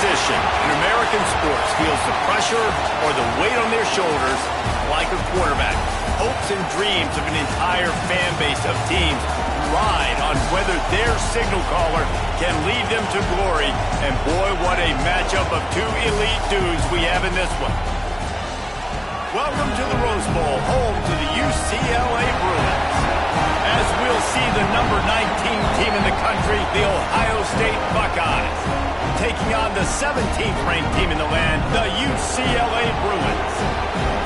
position in American sports feels the pressure or the weight on their shoulders like a quarterback. Hopes and dreams of an entire fan base of teams ride on whether their signal caller can lead them to glory. And boy, what a matchup of two elite dudes we have in this one. Welcome to the Rose Bowl, home to the UCLA Bruins. As we'll see the number 19 team in the country, the Ohio State Buckeyes, taking on the 17th ranked team in the land, the UCLA Bruins.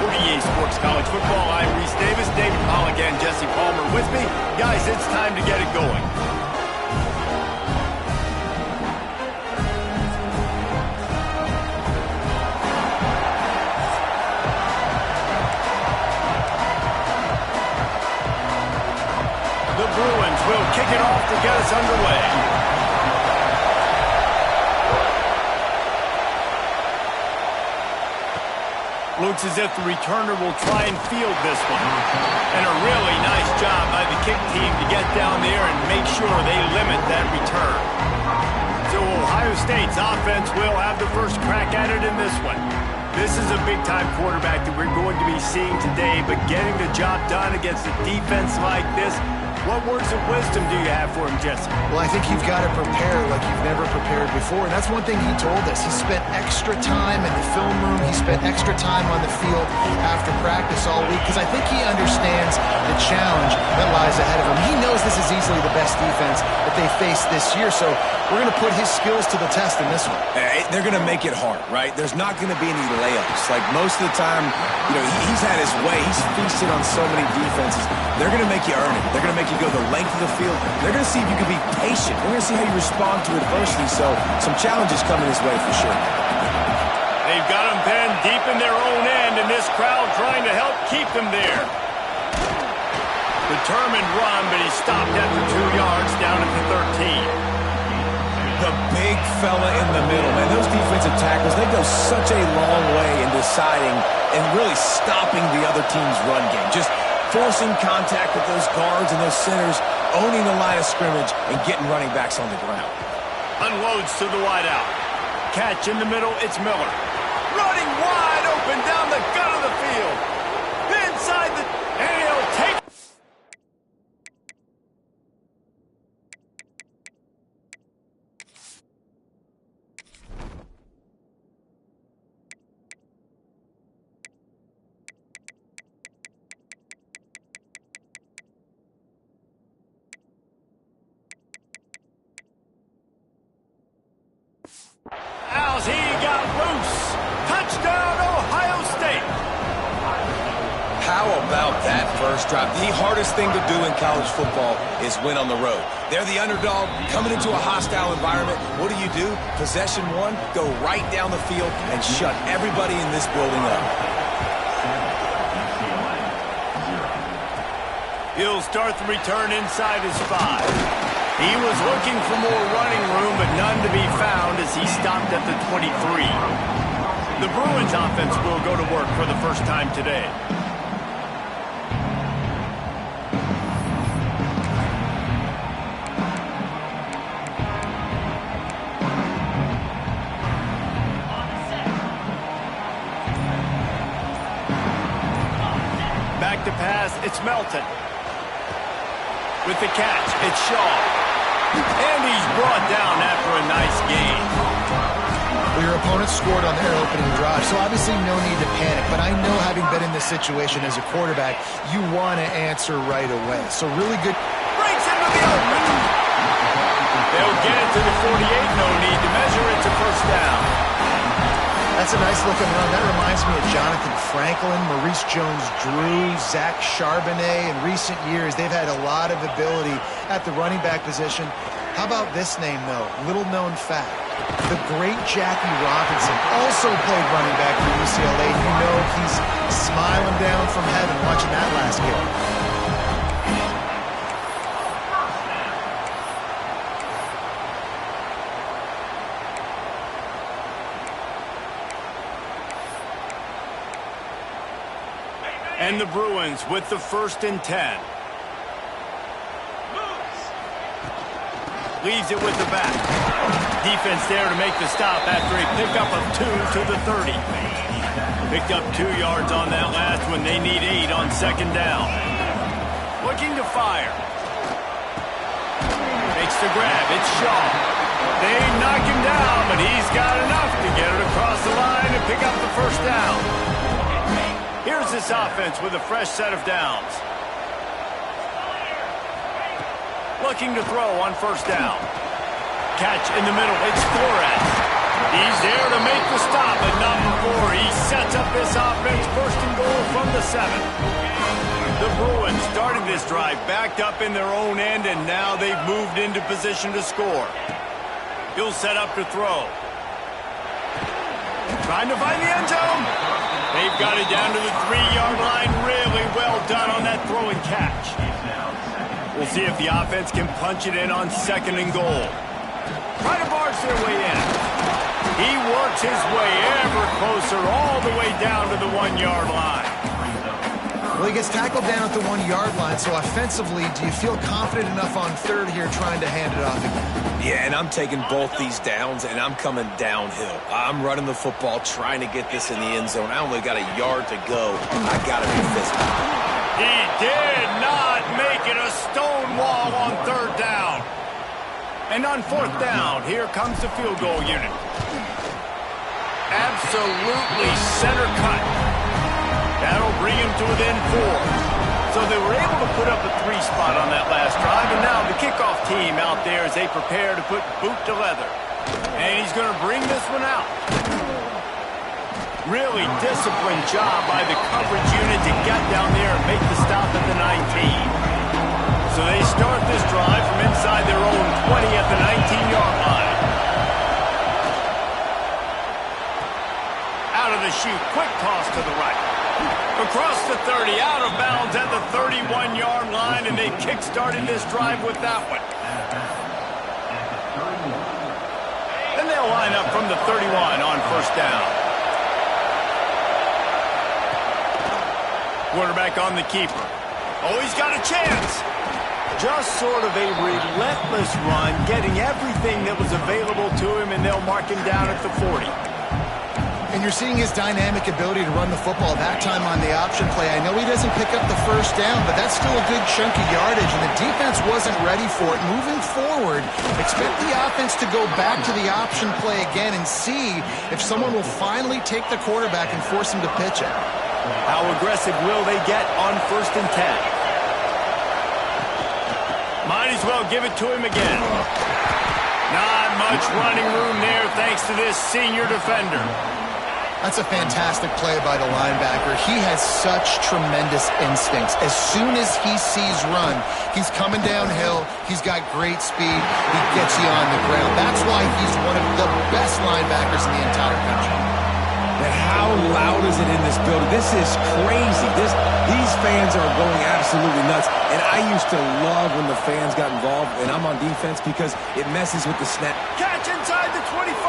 For EA Sports College Football, I'm Reese Davis, David Pollack and Jesse Palmer with me. Guys, it's time to get it going. The Bruins will kick it off to get us underway. Looks as if the returner will try and field this one. And a really nice job by the kick team to get down there and make sure they limit that return. So Ohio State's offense will have the first crack at it in this one. This is a big-time quarterback that we're going to be seeing today, but getting the job done against a defense like this, what words of wisdom do you have for him, Jesse? Well, I think you've got to prepare like you've never prepared before, and that's one thing he told us. He spent extra time in the film room. He spent extra time on the field after practice all week because I think he understands the challenge that lies ahead of him. He knows this is easily the best defense that they face this year, so we're going to put his skills to the test in this one. They're going to make it hard, right? There's not going to be any layups. Like most of the time, you know, he's had his way. He's feasted on so many defenses. They're going to make you earn it. They're going to make you go the length of the field. They're going to see if you can be patient. They're going to see how you respond to adversity. So some challenges coming his way for sure. They've got him pinned deep in their own end, and this crowd trying to help keep them there. Determined run, but he stopped after 2 yards down at the 13. The big fella in the middle, man. Those defensive tackles, they go such a long way in deciding and really stopping the other team's run game. Just forcing contact with those guards and those centers, owning the line of scrimmage, and getting running backs on the ground. Unloads to the wideout. Catch in the middle, it's Miller. Running wide open down the gut of the field. Inside the... and he'll take... As he got loose. Touchdown, Ohio State. How about that first drive? The hardest thing to do in college football is win on the road. They're the underdog, coming into a hostile environment. What do? Possession one, go right down the field and shut everybody in this building up. He'll start the return inside his 5. He was looking for more running room, but none to be found as he stopped at the 23. The Bruins offense will go to work for the first time today. Back to pass, it's Melton. With the catch, it's Shaw. And he's brought down after a nice gain. Well, your opponent scored on their opening drive, so obviously no need to panic. But I know, having been in this situation as a quarterback, you want to answer right away. So really good. Breaks into the open. They'll get it to the 48. No need to measure. It's a first down. That's a nice looking run. That reminds me of Jonathan Franklin, Maurice Jones-Drew, Zach Charbonnet. In recent years, they've had a lot of ability at the running back position. How about this name, though? Little known fact. The great Jackie Robinson also played running back for UCLA. You know he's smiling down from heaven watching that last game. And the Bruins with the 1st and 10. Leaves it with the back. defense there to make the stop after a pickup of 2 to the 30. Picked up 2 yards on that last one. They need 8 on second down. Looking to fire. Makes the grab. It's Shaw. They knock him down, but he's got enough to get it across the line and pick up the first down. Here's this offense with a fresh set of downs. Looking to throw on first down. Catch in the middle. It's Flores. He's there to make the stop, but not before he sets up this offense. First and goal from the 7. The Bruins started this drive backed up in their own end, and now they've moved into position to score. He'll set up to throw. Trying to find the end zone. They've got it down to the 3-yard line. Really well done on that throw and catch. We'll see if the offense can punch it in on second and goal. Try to barge their way in. He works his way ever closer all the way down to the 1-yard line. Well, he gets tackled down at the 1-yard line, so offensively, do you feel confident enough on third here trying to hand it off again? Yeah, and I'm taking both these downs, and I'm coming downhill. I'm running the football, trying to get this in the end zone. I only got a yard to go. I got to be physical. He did not make it a stone wall on third down. And on fourth down, here comes the field goal unit. Absolutely center cut. That'll bring him to within 4. So they were able to put up a 3 spot on that last drive, and now the kickoff team out there as they prepare to put boot to leather. And he's going to bring this one out. Really disciplined job by the coverage unit to get down there and make the stop at the 19. So they start this drive from inside their own 20 at the 19-yard line. Out of the chute, quick toss to the right. Across the 30, out of bounds at the 31-yard line, and they kick-started this drive with that one. Then they'll line up from the 31 on first down. Quarterback on the keeper. Oh, he's got a chance. Just sort of a relentless run, getting everything that was available to him, and they'll mark him down at the 40. And you're seeing his dynamic ability to run the football that time on the option play. I know he doesn't pick up the first down, but that's still a good chunk of yardage, and the defense wasn't ready for it. Moving forward, expect the offense to go back to the option play again and see if someone will finally take the quarterback and force him to pitch it. How aggressive will they get on first and 10? Might as well give it to him again. Not much running room there thanks to this senior defender. That's a fantastic play by the linebacker. He has such tremendous instincts. As soon as he sees run, he's coming downhill. He's got great speed. He gets you on the ground. That's why he's one of the best linebackers in the entire country. Man, how loud is it in this building? This is crazy. These fans are going absolutely nuts. And I used to love when the fans got involved, and I'm on defense because it messes with the snap. Catch inside the 25.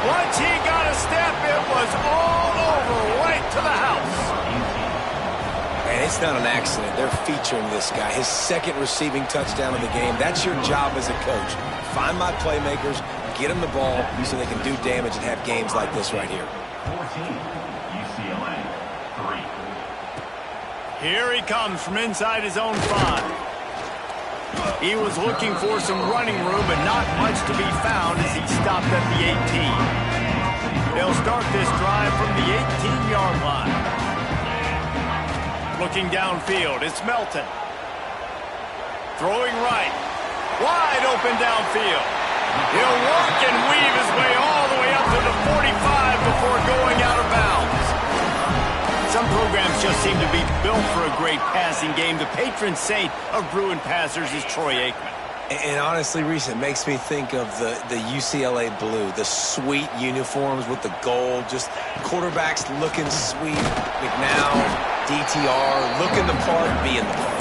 Once he got a step, it was all over, right to the house. Man, it's not an accident. They're featuring this guy. His second receiving touchdown of the game. That's your job as a coach. Find my playmakers, get them the ball so they can do damage and have games like this right here. 14, UCLA, 3. Here he comes from inside his own 5. He was looking for some running room, but not much to be found as he stopped at the 18. They'll start this drive from the 18-yard line. Looking downfield, it's Melton. Throwing right. Wide open downfield. He'll work and weave his way all the way up to the 45 before going out of bounds. Some programs just seem to be built for a great passing game. The patron saint of Bruin passers is Troy Aikman. And honestly, Reese, it makes me think of the UCLA blue, the sweet uniforms with the gold, just quarterbacks looking sweet. McNown, DTR, looking the part, being the part.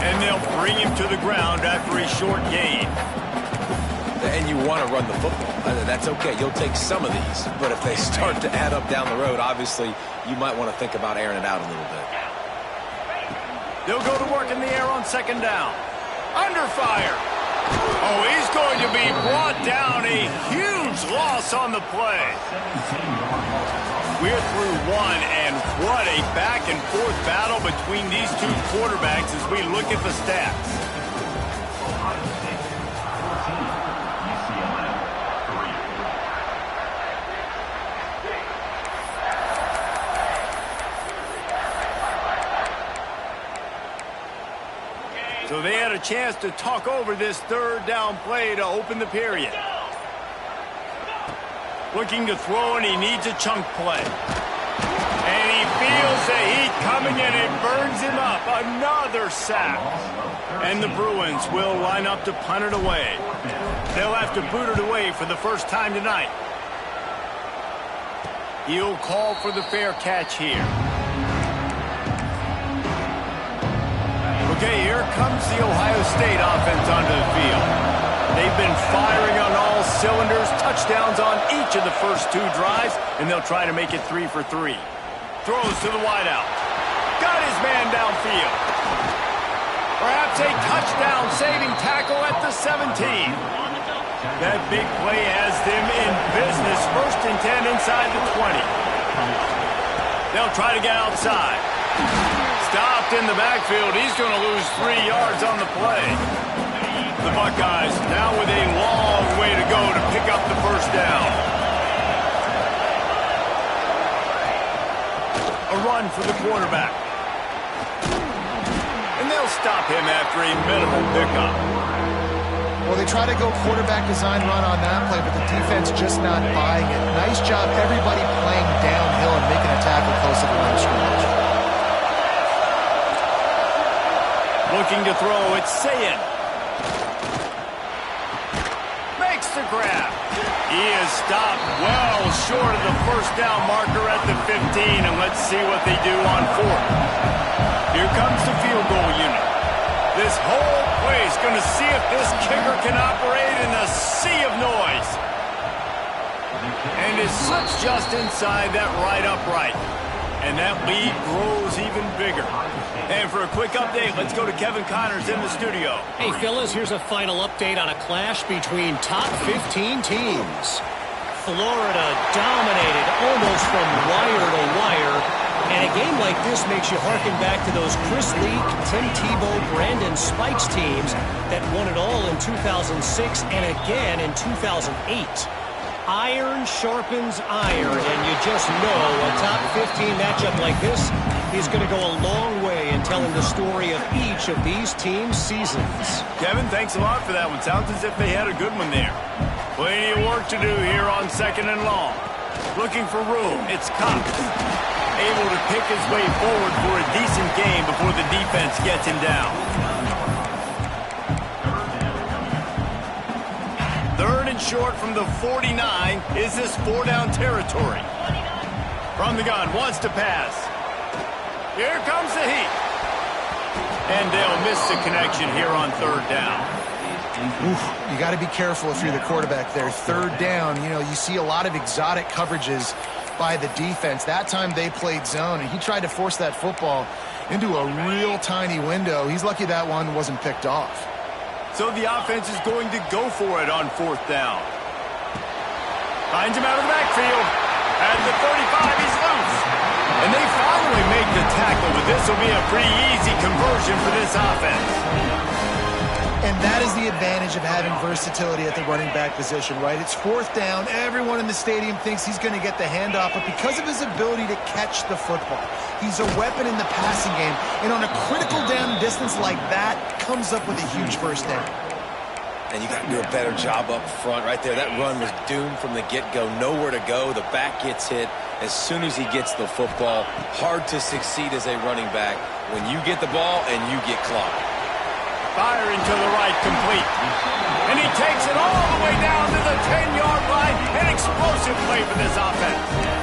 And they'll bring him to the ground after a short gain. And you want to run the football. That's okay. You'll take some of these. But if they start to add up down the road, obviously, you might want to think about airing it out a little bit. They'll go to work in the air on second down. Under fire. Oh, he's going to be brought down. A huge loss on the play. We're through one, and what a back-and-forth battle between these two quarterbacks as we look at the stats. So they had a chance to talk over this third down play to open the period. Looking to throw, and he needs a chunk play. And he feels the heat coming, and it burns him up. Another sack. And the Bruins will line up to punt it away. They'll have to boot it away for the first time tonight. He'll call for the fair catch here. Okay, here comes the Ohio State offense onto the field. They've been firing on all cylinders, touchdowns on each of the first two drives, and they'll try to make it 3 for 3. Throws to the wideout. Got his man downfield. Perhaps a touchdown-saving tackle at the 17. That big play has them in business. 1st and 10 inside the 20. They'll try to get outside. Stopped in the backfield. He's going to lose 3 yards on the play. The Buckeyes now with a long way to go to pick up the first down. A run for the quarterback. And they'll stop him after a minimal pickup. Well, they try to go quarterback design run on that play, but the defense just not buying it. Nice job, everybody playing downhill and making a tackle close to the line of scrimmage. Looking to throw, it's Sayin. Makes the grab. He is stopped well short of the first down marker at the 15, and let's see what they do on 4th. Here comes the field goal unit. This whole place going to see if this kicker can operate in the sea of noise. And it slips just inside that right upright. And that lead grows even bigger. And for a quick update, let's go to Kevin Connors in the studio. Hey, fellas, here's a final update on a clash between top 15 teams. Florida dominated almost from wire to wire. And a game like this makes you harken back to those Chris Leak, Tim Tebow, Brandon Spikes teams that won it all in 2006 and again in 2008. Iron sharpens iron, and you just know a top 15 matchup like this is going to go a long way in telling the story of each of these teams' seasons. Kevin, thanks a lot for that one. Sounds as if they had a good one there. Plenty of work to do here on 2nd and long. Looking for room, it's Cox. Able to pick his way forward for a decent game before the defense gets him down. 3rd and short from the 49. Is this 4-down territory? From the gun, wants to pass. Here comes the heat. And they'll miss the connection here on 3rd down. Oof, you got to be careful if you're the quarterback there. 3rd down, you see a lot of exotic coverages by the defense. That time they played zone, and he tried to force that football into a real tiny window. He's lucky that one wasn't picked off. So the offense is going to go for it on 4th down. Finds him out of the backfield. At the 35, he's loose. And they finally make the tackle, but this will be a pretty easy conversion for this offense. And that is the advantage of having versatility at the running back position, right? It's 4th down. Everyone in the stadium thinks he's going to get the handoff, but because of his ability to catch the football, he's a weapon in the passing game. And on a critical down distance like that, comes up with a huge first down. And you got to do a better job up front right there. That run was doomed from the get-go. Nowhere to go. The back gets hit as soon as he gets the football. Hard to succeed as a running back when you get the ball and you get clocked. Firing to the right, complete. And he takes it all the way down to the 10-yard line. An explosive play for this offense.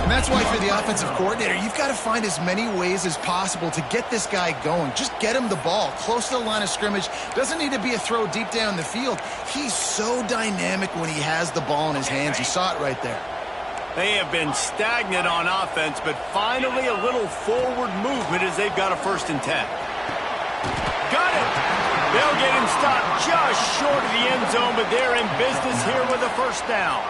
And that's why, for the offensive coordinator, you've got to find as many ways as possible to get this guy going. Just get him the ball close to the line of scrimmage. Doesn't need to be a throw deep down the field. He's so dynamic when he has the ball in his hands. You saw it right there. They have been stagnant on offense, but finally a little forward movement as they've got a 1st and 10. Got it! They'll get him stopped just short of the end zone, but they're in business here with a 1st down.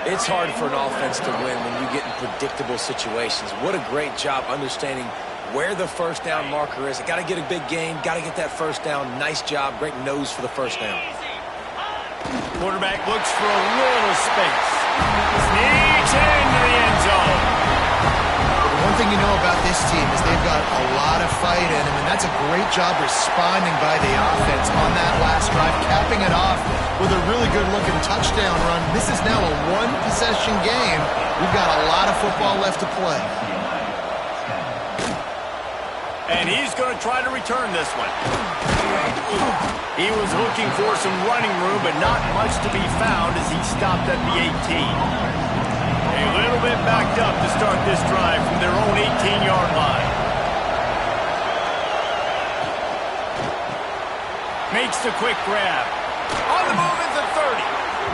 It's hard for an offense to win when you get in predictable situations. What a great job understanding where the 1st down marker is. Got to get a big gain, got to get that 1st down. Nice job, great nose for the 1st down. Quarterback looks for a little space. Sneaks into the end zone. One thing you know about this team is they've got a lot of fight in them, and that's a great job responding by the offense on that last drive, capping it off with a really good-looking touchdown run. This is now a 1-possession game. We've got a lot of football left to play. And he's going to try to return this one. He was looking for some running room, but not much to be found as he stopped at the 18. A little bit backed up to start this drive from their own 18-yard line. Makes the quick grab. On the move at the 30.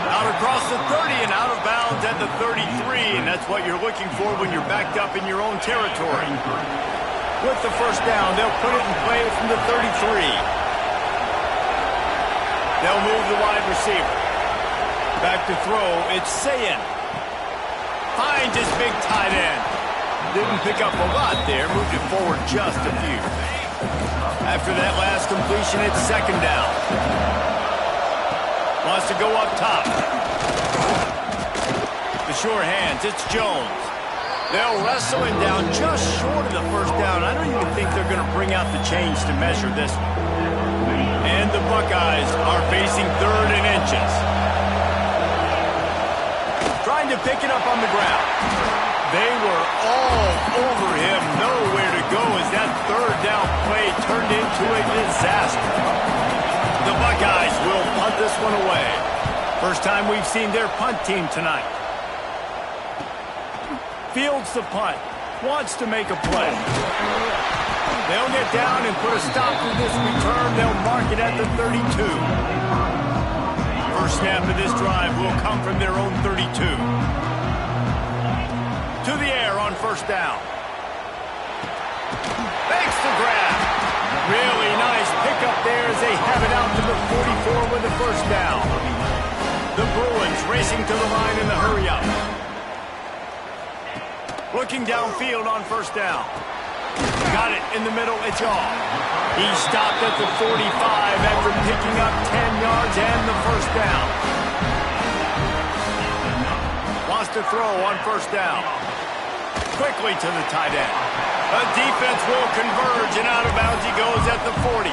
Out across the 30 and out of bounds at the 33, and that's what you're looking for when you're backed up in your own territory. With the 1st down, they'll put it in play from the 33. They'll move the wide receiver. Back to throw, it's Sayin. Finds his big tight end. Didn't pick up a lot there, moved it forward just a few. After that last completion, it's 2nd down. Wants to go up top. The sure hands, it's Jones. They'll wrestle him down just short of the 1st down. I don't even think they're going to bring out the chains to measure this one. And the Buckeyes are facing 3rd and inches. Trying to pick it up on the ground. They were all over him. Nowhere to go as that 3rd down play turned into a disaster. The Buckeyes will punt this one away. First time we've seen their punt team tonight. Fields the punt. Wants to make a play. They'll get down and put a stop to this return. They'll mark it at the 32. First snap of this drive will come from their own 32. To the air on 1st down. Makes the grab. Really nice pickup there as they have it out to the 44 with the 1st down. The Bruins racing to the line in the hurry-up. Looking downfield on 1st down. Got it in the middle, it's off. He stopped at the 45 after picking up 10 yards and the 1st down. Wants to throw on 1st down. Quickly to the tight end. The defense will converge, and out of bounds he goes at the 40.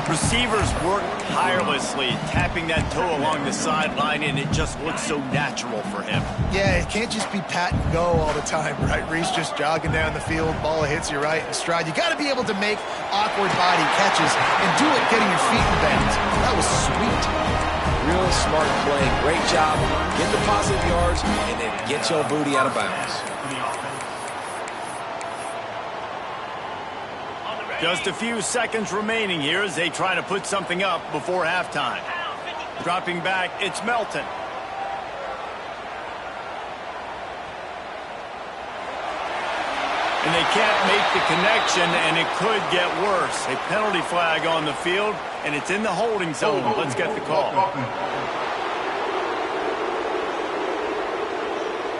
Receivers work tirelessly, tapping that toe along the sideline, and it just looks so natural for him. Yeah, it can't just be pat and go all the time, right? Reese just jogging down the field, ball hits you right in stride. You got to be able to make awkward body catches and do it getting your feet in bounds. That was sweet. Real smart play. Great job. Get the positive yards and then get your booty out of bounds. Just a few seconds remaining here as they try to put something up before halftime. Dropping back, it's Melton. And they can't make the connection, and it could get worse. A penalty flag on the field, and it's in the holding zone. Let's get the call.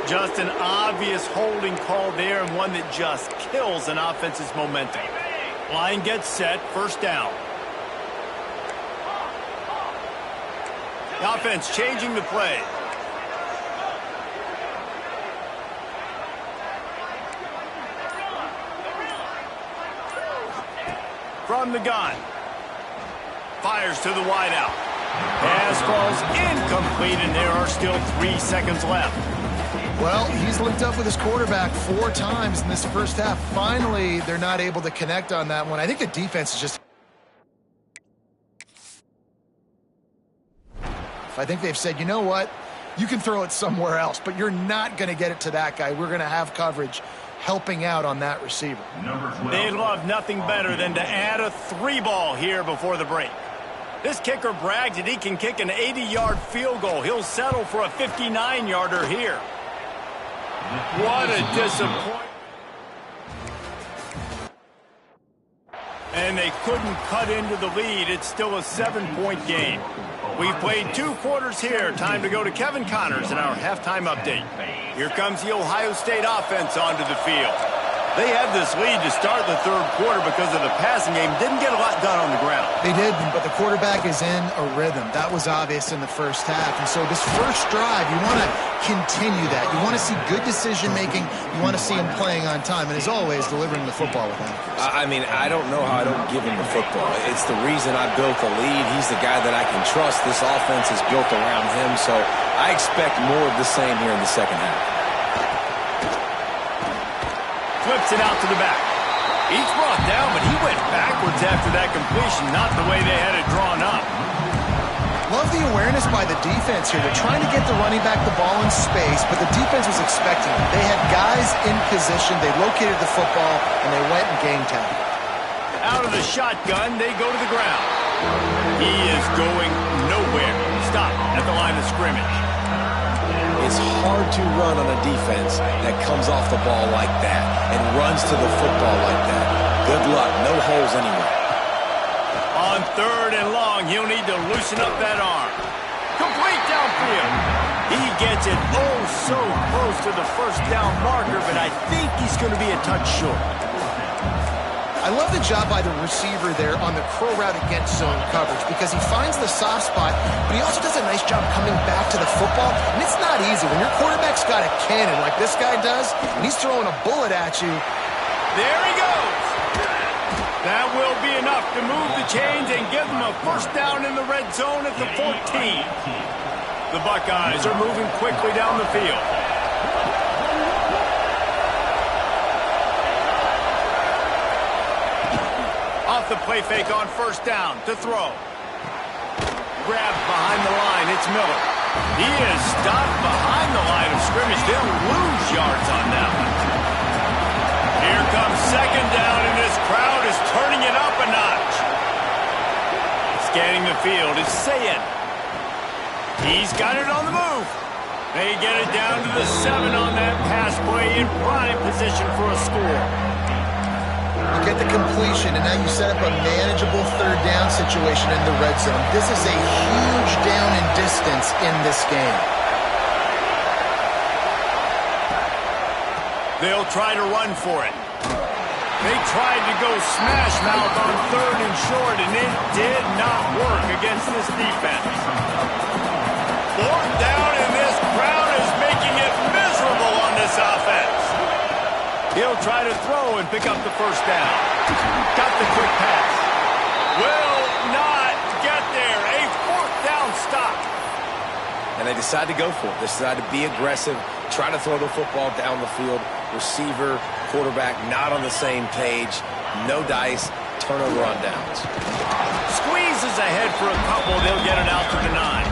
Just an obvious holding call there, and one that just kills an offense's momentum. Line gets set, 1st down. The offense changing the play. From the gun. fires to the wideout. Pass falls incomplete, and there are still 3 seconds left. Well, he's linked up with his quarterback 4 times in this first half. Finally, they're not able to connect on that one. I think the defense is just... I think they've said, you know what? You can throw it somewhere else, but you're not going to get it to that guy. We're going to have coverage helping out on that receiver. They'd love nothing better than to add a 3-ball here before the break. This kicker bragged that he can kick an 80-yard field goal. He'll settle for a 59-yarder here. What a disappointment. And they couldn't cut into the lead. It's still a 7-point game. We've played 2 quarters here. Time to go to Kevin Connors in our halftime update. Here comes the Ohio State offense onto the field. They had this lead to start the 3rd quarter because of the passing game. Didn't get a lot done on the ground. They did, but the quarterback is in a rhythm. That was obvious in the first half. And so this first drive, you want to continue that. You want to see good decision-making. You want to see him playing on time. And as always, delivering the football with accuracy. I mean, I don't know how I don't give him the football. It's the reason I built the lead. He's the guy that I can trust. This offense is built around him. So I expect more of the same here in the second half. Flips it out to the back. He's brought down, but he went backwards after that completion, not the way they had it drawn up. Love the awareness by the defense here. They're trying to get the running back the ball in space, but the defense was expecting it. They had guys in position. They located the football, and they went and game tackled. Out of the shotgun, they go to the ground. He is going nowhere. Stop at the line of scrimmage. It's hard to run on a defense that comes off the ball like that and runs to the football like that. Good luck. No holes anywhere. On 3rd and long, he'll need to loosen up that arm. Complete downfield. He gets it oh so close to the first down marker, but I think he's going to be a touch short. I love the job by the receiver there on the crow route against zone coverage because he finds the soft spot, but he also does a nice job coming back to the football. And it's not easy. When your quarterback's got a cannon like this guy does, and he's throwing a bullet at you. There he goes. That will be enough to move the chains and give them a first down in the red zone at the 14. The Buckeyes are moving quickly down the field. Off the play fake on first down to throw. Grabbed behind the line. It's Miller. He is stopped behind the line of scrimmage. They'll lose yards on that one. Here comes second down, and this crowd is turning it up a notch. Scanning the field is Sayin. He's got it on the move. They get it down to the 7 on that pass play in prime position for a score. You get the completion, and now you set up a manageable 3rd down situation in the red zone. This is a huge down in distance in this game. They'll try to run for it. They tried to go smash mouth on 3rd and short, and it did not work against this defense. 4th down, and this crowd is making it miserable on this offense. He'll try to throw and pick up the first down. Got the quick pass. Will not get there. A 4th down stop. And they decide to go for it. They decide to be aggressive, try to throw the football down the field. Receiver, quarterback not on the same page. No dice. Turnover on downs. Squeezes ahead for a couple. They'll get it out to the 9.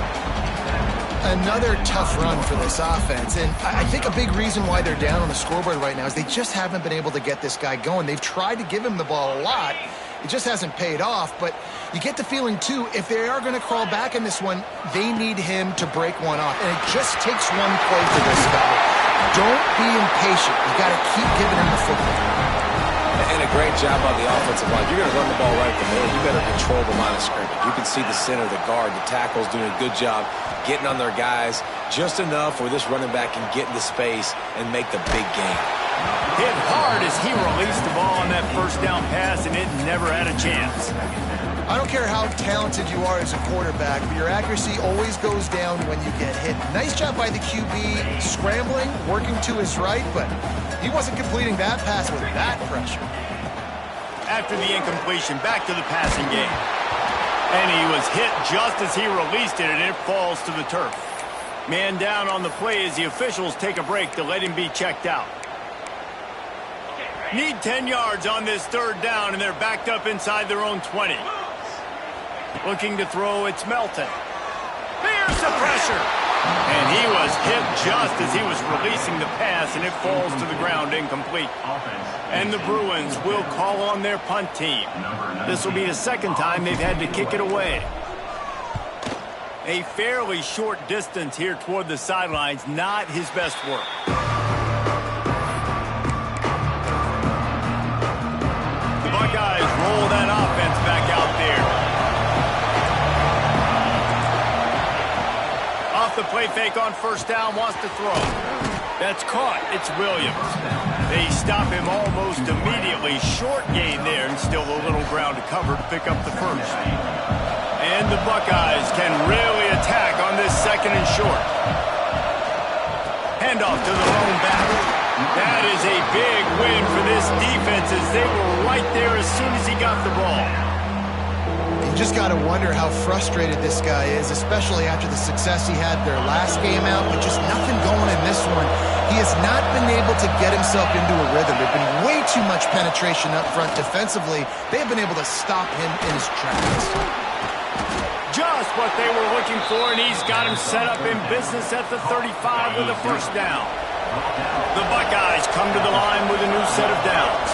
Another tough run for this offense, and I think a big reason why they're down on the scoreboard right now is they just haven't been able to get this guy going. They've tried to give him the ball a lot. It just hasn't paid off, but you get the feeling, too, if they are going to crawl back in this one, they need him to break one off, and it just takes one play for this guy. Don't be impatient. You got to keep giving him the football. And a great job on the offensive line. You're going to run the ball right at the middle. You better control the line of scrimmage. You can see the center, the guard, the tackles doing a good job getting on their guys just enough where this running back can get into space and make the big game. Hit hard as he released the ball on that first down pass, and it never had a chance. I don't care how talented you are as a quarterback, but your accuracy always goes down when you get hit. Nice job by the QB scrambling, working to his right, but he wasn't completing that pass with that pressure. After the incompletion, back to the passing game. And he was hit just as he released it, and it falls to the turf. Man down on the play as the officials take a break to let him be checked out. Need 10 yards on this third down, and they're backed up inside their own 20. Looking to throw, it's Melton. Here's the pressure. And he was hit just as he was releasing the pass, and it falls to the ground incomplete. And the Bruins will call on their punt team. This will be the second time they've had to kick it away. A fairly short distance here toward the sidelines, not his best work. The Buckeyes roll that offense back out there. Off the play fake on first down, wants to throw. That's caught. It's Williams. They stop him almost immediately. Short gain there, and still a little ground to cover to pick up the first. And the Buckeyes can really attack on this second and short. Handoff to the lone back. That is a big win for this defense as they were right there as soon as he got the ball. You just got to wonder how frustrated this guy is, especially after the success he had their last game out, but just nothing going in this one. He has not been able to get himself into a rhythm. There's been way too much penetration up front defensively. They have been able to stop him in his tracks. Just what they were looking for, and he's got him set up in business at the 35 with a first down. The Buckeyes come to the line with a new set of downs.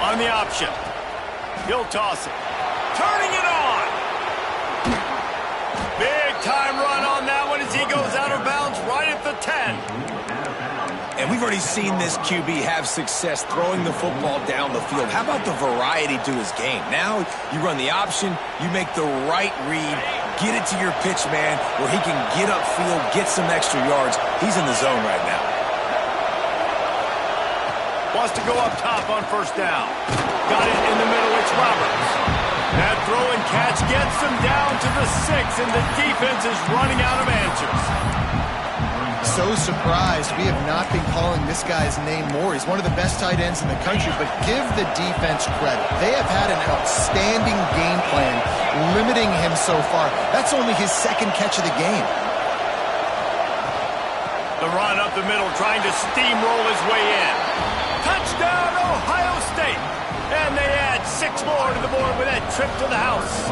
On the option. He'll toss it. Turning it on. Big time run on that one as he goes out of bounds right at the 10. And we've already seen this QB have success throwing the football down the field. How about the variety to his game? Now you run the option, you make the right read, get it to your pitch man where he can get upfield, get some extra yards. He's in the zone right now. Wants to go up top on first down. Got it in the middle, it's Roberts. That throw and catch gets them down to the 6, and the defense is running out of answers. So surprised we have not been calling this guy's name more. He's one of the best tight ends in the country, but give the defense credit. They have had an outstanding game plan limiting him so far. That's only his second catch of the game. The run up the middle, trying to steamroll his way in. Touchdown, Ohio State! And they add 6 more to the board with that trip to the house.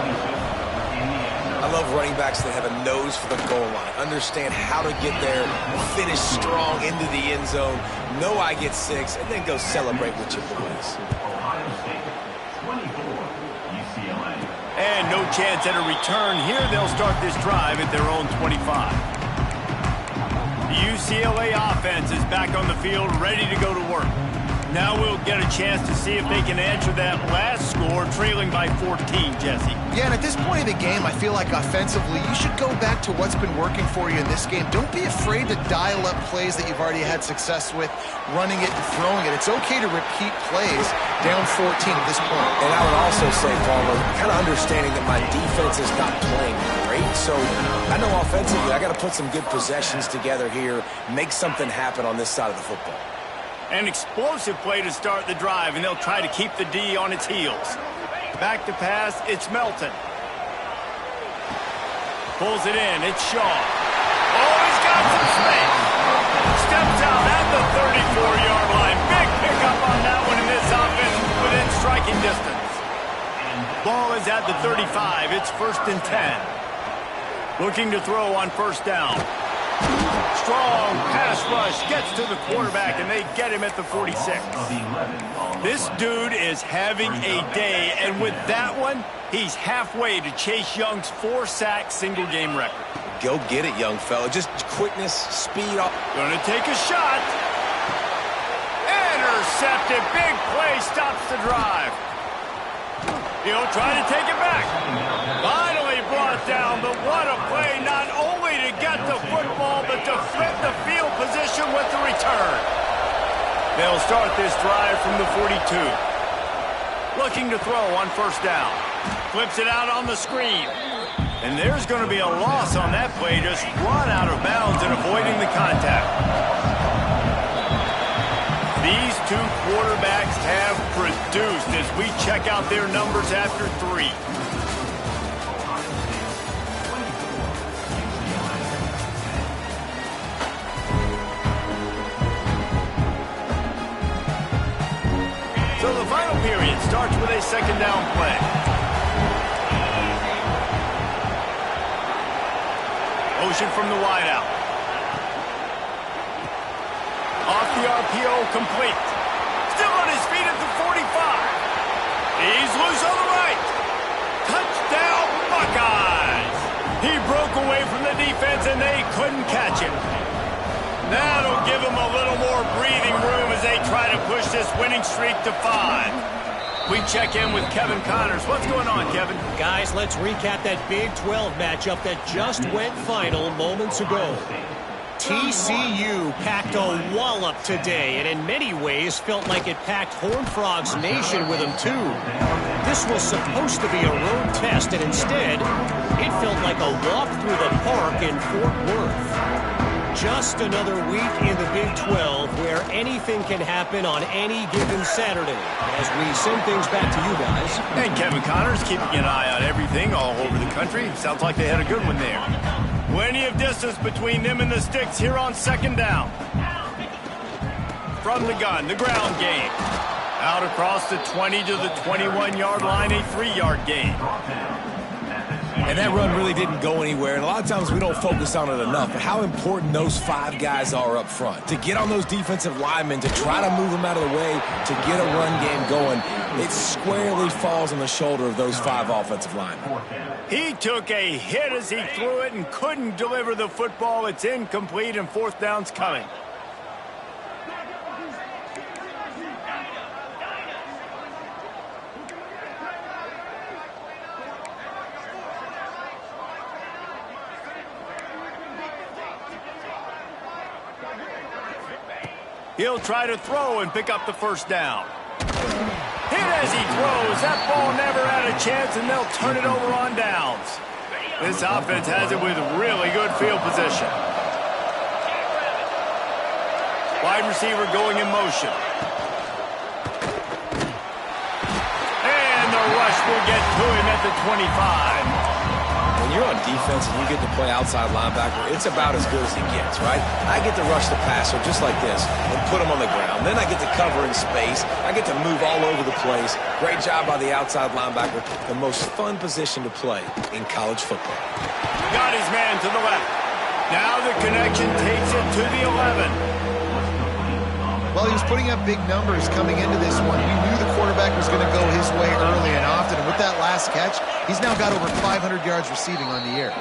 I love running backs that have a nose for the goal line. Understand how to get there, finish strong into the end zone, know I get 6, and then go celebrate with your boys. Ohio State, 24, UCLA. And no chance at a return here. They'll start this drive at their own 25. The UCLA offense is back on the field, ready to go to work. Now we'll get a chance to see if they can answer that last score, trailing by 14, Jesse. Yeah, and at this point of the game, I feel like offensively, you should go back to what's been working for you in this game. Don't be afraid to dial up plays that you've already had success with, running it and throwing it. It's okay to repeat plays down 14 at this point. And I would also say, Palmer, kind of understanding that my defense is not playing great, so I know offensively I got to put some good possessions together here, make something happen on this side of the football. An explosive play to start the drive, and they'll try to keep the D on its heels. Back to pass, it's Melton. Pulls it in, it's Shaw. Oh, he's got some space. Steps out at the 34-yard line. Big pickup on that one, and this offense within striking distance. Ball is at the 35. It's 1st and 10. Looking to throw on first down. Strong pass rush gets to the quarterback, and they get him at the 46. This dude is having a day, and with that one, he's halfway to Chase Young's 4-sack single-game record. Go get it, young fella. Just quickness, speed. Gonna take a shot. Intercepted. Big play stops the drive. He'll try to take it back. Finally brought down, but what a play, not only to get the football, but to flip the field position with the return. They'll start this drive from the 42. Looking to throw on first down. Flips it out on the screen. And there's going to be a loss on that play, just run out of bounds and avoiding the contact. These two quarterbacks have produced as We check out their numbers after 3. So the final period starts with a second down play. Motion from the wideout. Off the RPO, complete. Still on his feet at the 45. He's loose on the right. Touchdown, Buckeyes. He broke away from the defense, and they couldn't catch him. That'll give them a little more breathing room as they try to push this winning streak to 5. We check in with Kevin Connors. What's going on, Kevin? Guys, let's recap that Big 12 matchup that just went final moments ago. TCU packed a wallop today, and in many ways felt like it packed Horned Frogs Nation with them too. This was supposed to be a road test, and instead, it felt like a walk through the park in Fort Worth. Just another week in the Big 12 where anything can happen on any given Saturday. As we send things back to you guys. And Kevin Connors keeping an eye on everything all over the country. Sounds like they had a good one there. Plenty of distance between them and the sticks here on second down. From the gun, the ground game. Out across the 20 to the 21-yard line, a 3-yard gain. And that run really didn't go anywhere. And a lot of times we don't focus on it enough. But how important those 5 guys are up front. To get on those defensive linemen, to try to move them out of the way, to get a run game going, it squarely falls on the shoulder of those 5 offensive linemen. He took a hit as he threw it and couldn't deliver the football. It's incomplete and 4th down's coming. He'll try to throw and pick up the first down. Hit as he throws. That ball never had a chance, and they'll turn it over on downs. This offense has it with really good field position. Wide receiver going in motion. And the rush will get to him at the 25. When you're on defense and you get to play outside linebacker, it's about as good as it gets, right? I get to rush the passer just like this and put him on the ground. Then I get to cover in space. I get to move all over the place. Great job by the outside linebacker. The most fun position to play in college football. Got his man to the left. Now the connection takes it to the 11. Well, he was putting up big numbers coming into this one. We knew the quarterback was going to go his way early and often. And with that last catch, he's now got over 500 yards receiving on the year.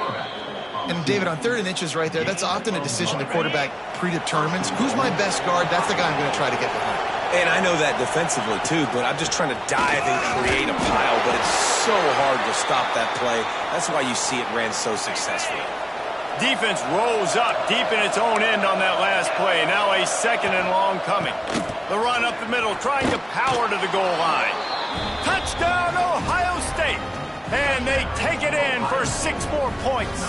And, David, on 3rd and inches right there, that's often a decision the quarterback predetermines. Who's my best guard? That's the guy I'm going to try to get behind. And I know that defensively, too, but I'm just trying to dive and create a pile. But it's so hard to stop that play. That's why you see it ran so successfully. Defense rolls up deep in its own end on that last play. Now a 2nd and long coming. The run up the middle, trying to power to the goal line. Touchdown, Ohio State. And they take it in for 6 more points.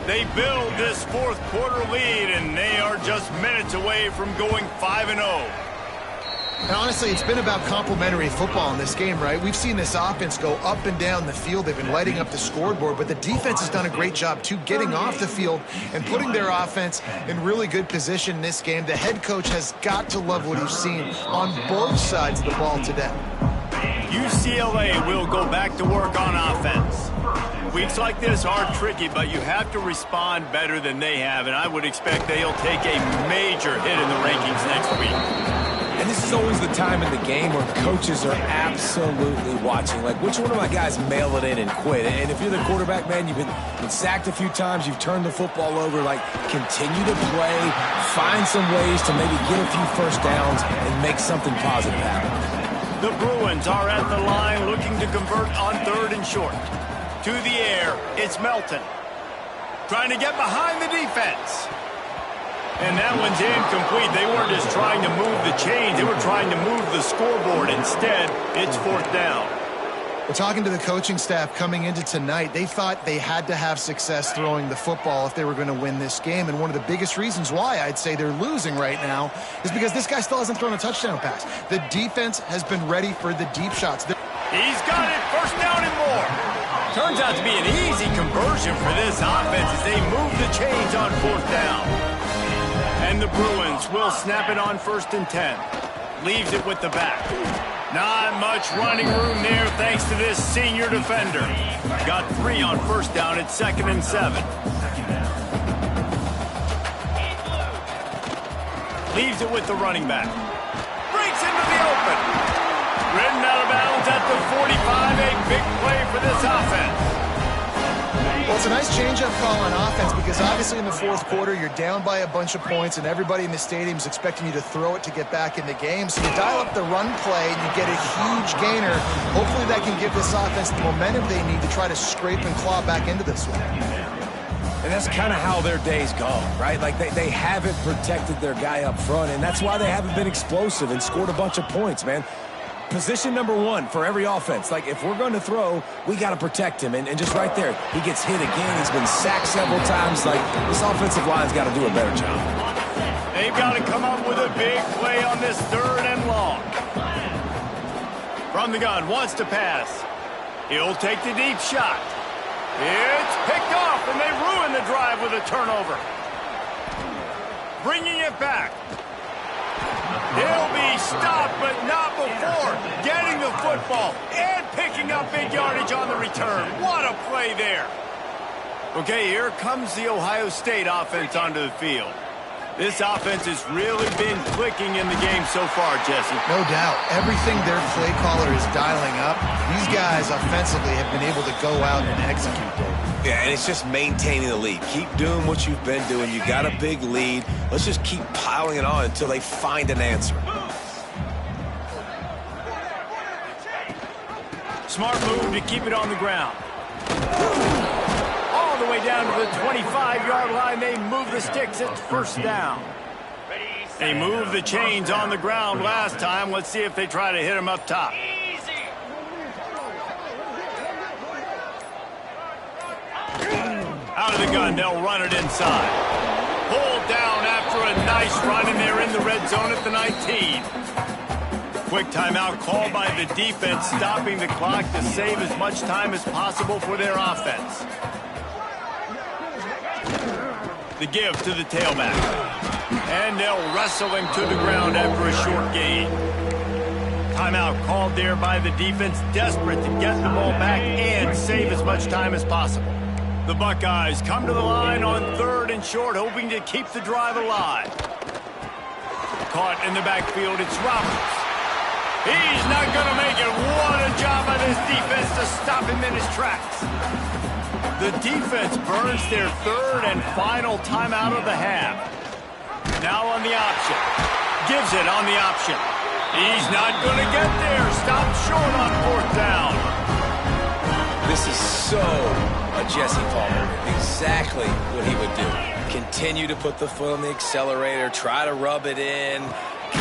They build this 4th quarter lead, and they are just minutes away from going 5-0. And honestly, it's been about complementary football in this game, right? We've seen this offense go up and down the field. They've been lighting up the scoreboard, but the defense has done a great job, too, getting off the field and putting their offense in really good position in this game. The head coach has got to love what he's seen on both sides of the ball today. UCLA will go back to work on offense. Weeks like this are tricky, but you have to respond better than they have, and I would expect they'll take a major hit in the rankings next week. And this is always the time in the game where coaches are absolutely watching. Like, which one of my guys mail it in and quit? And if you're the quarterback, man, you've been sacked a few times, you've turned the football over, like, continue to play, find some ways to maybe get a few first downs and make something positive happen. The Bruins are at the line looking to convert on 3rd and short. To the air, it's Melton. Trying to get behind the defense. And that one's incomplete. They weren't just trying to move the chains. They were trying to move the scoreboard. Instead, it's 4th down. Well, talking to the coaching staff coming into tonight, they thought they had to have success throwing the football if they were going to win this game. And one of the biggest reasons why I'd say they're losing right now is because this guy still hasn't thrown a touchdown pass. The defense has been ready for the deep shots. He's got it, first down and more. Turns out to be an easy conversion for this offense as they move the chains on fourth down. And the Bruins will snap it on 1st and 10. Leaves it with the back. Not much running room there thanks to this senior defender. Got 3 on 1st down at 2nd and 7. Leaves it with the running back. Breaks into the open. Ridden out of bounds at the 45. A big play for this offense. Well, it's a nice change-up call on offense because obviously in the fourth quarter, you're down by a bunch of points and everybody in the stadium is expecting you to throw it to get back in the game. So you dial up the run play and you get a huge gainer. Hopefully that can give this offense the momentum they need to try to scrape and claw back into this one. And that's kind of how their day's gone, right? Like they haven't protected their guy up front, and that's why they haven't been explosive and scored a bunch of points, man. Position number 1 for every offense. Like, if we're going to throw, we got to protect him. And just right there, he gets hit again. He's been sacked several times. Like, this offensive line's got to do a better job. They've got to come up with a big play on this 3rd and long. From the gun, wants to pass. He'll take the deep shot. It's picked off, and they ruin the drive with a turnover. Bringing it back. He'll be stopped, but not before getting the football and picking up big yardage on the return. What a play there. Okay, here comes the Ohio State offense onto the field. This offense has really been clicking in the game so far, Jesse. No doubt. Everything their play caller is dialing up, these guys offensively have been able to go out and execute them. Yeah, and it's just maintaining the lead. Keep doing what you've been doing. You got a big lead. Let's just keep piling it on until they find an answer. Smart move to keep it on the ground. All the way down to the 25-yard line. They move the sticks. It's 1st down. They moved the chains on the ground last time. Let's see if they try to hit him up top. Out of the gun, they'll run it inside. Pulled down after a nice run, and they're in the red zone at the 19. Quick timeout called by the defense, stopping the clock to save as much time as possible for their offense. The give to the tailback. And they'll wrestle him to the ground after a short gain. Timeout called there by the defense, desperate to get the ball back and save as much time as possible. The Buckeyes come to the line on 3rd and short, hoping to keep the drive alive. Caught in the backfield, it's Roberts. He's not going to make it. What a job by this defense to stop him in his tracks. The defense burns their 3rd and final timeout of the half. Now on the option. Gives it on the option. He's not going to get there. Stopped short on 4th down. This is so a Jesse Palmer. Exactly what he would do. Continue to put the foot on the accelerator, try to rub it in.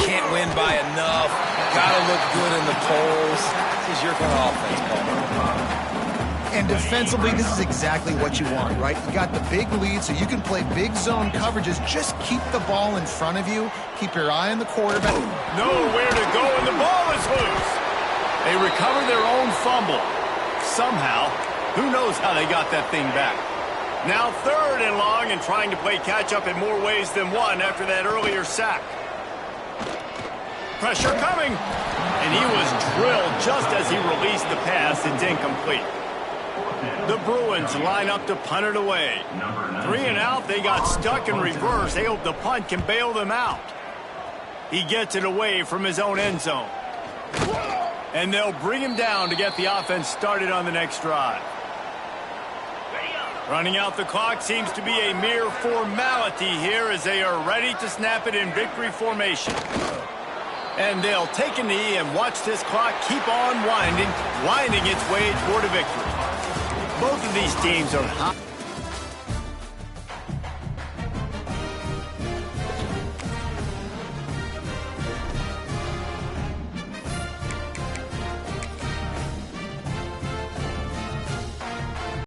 Can't win by enough. Gotta look good in the polls. This is your kind of offense, Palmer. And defensively, this is exactly what you want, right? You got the big lead, so you can play big zone coverages. Just keep the ball in front of you. Keep your eye on the quarterback. Nowhere to go, and the ball is loose. They recover their own fumble. Somehow, who knows how they got that thing back. Now 3rd and long, and trying to play catch-up in more ways than one after that earlier sack. Pressure coming, and he was drilled just as he released the pass. It's incomplete. The Bruins line up to punt it away. 3 and out, they got stuck in reverse. They hope the punt can bail them out. He gets it away from his own end zone. And they'll bring him down to get the offense started on the next drive. Running out the clock seems to be a mere formality here as they are ready to snap it in victory formation. And they'll take a knee and watch this clock keep on winding its way toward a victory. Both of these teams are hot.